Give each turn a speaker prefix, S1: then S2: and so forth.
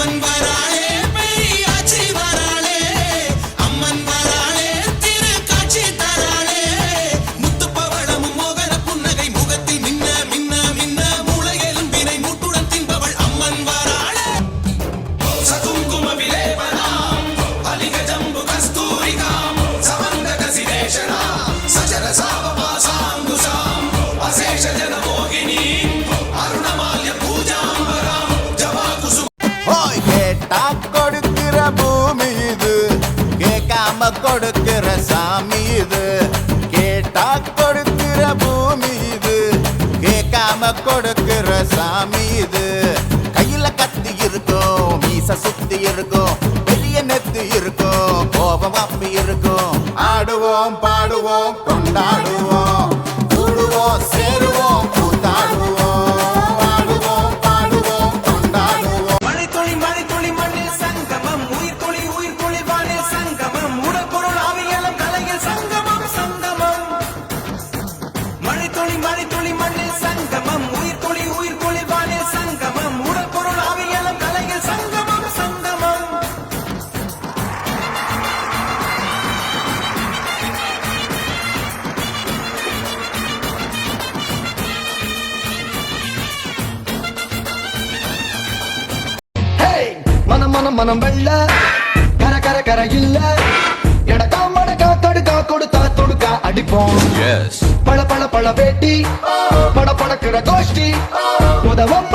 S1: அம்மன் வராளே பெரியாச்சி வராளே அம்மன் வராளே திரு காட்சி தராளே முத்துப்பவளமும் மோகன புன்னகை முகத்தில் மின்ன மின்ன மின்ன மூளையிலும் வினை மூட்டுடன் தின்பவள் அம்மன் வராளே சகுங்கும விலேபனாம் அலிக ஜம்பு கஸ்தூரிகாம் சமந்தக சிதேஷனா சஜர சாவபாசாங்குசாம் அசேஷ ஜன மோகினி அருணமால்ய பூஜாம்பராம் ஜபா குசும்
S2: கேட்டா கொடுக்கிற பூமி இது கேட்காம கொடுக்கிற சாமி இது கேட்டா கொடுக்கிற பூமி இது கேட்காம கொடுக்கிற சாமி இது கையில கத்தி இருக்கும் மீச சுத்தி இருக்கும் பெரிய நெத்தி இருக்கும் கோபம் அப்பி இருக்கும் ஆடுவோம் பாடுவோம் கொண்டாடுவோம் கூடுவோம் சேருவோம் கூத்தாடுவோம் ஆடுவோம் பாடுவோம் கொண்டாடுவோம்
S1: மழைத்துளி மழைத்துளி மண்ணில் சங்கமம் உயிர் துளி வானில் சங்கமம் உடற்பொருள் ஆவியலம் கலையில் சங்கமம் சங்கமம் மழைத்துளி மண்ணில் சங்கமம் உயிர் துளி வானில் சங்கமம் உடற்பொருள் ஆவியலம் கலையில் சங்கமம் சங்கமம்
S3: மனம் வெள்ள கர கர கர இல்ல எடக்கா மடக்கா தடுக்கா கொடுத்தா தொடுக்கா அடிப்போம் பழ பழ பழ வேட்டி பட படக்கிற கோஷ்டி உதவம்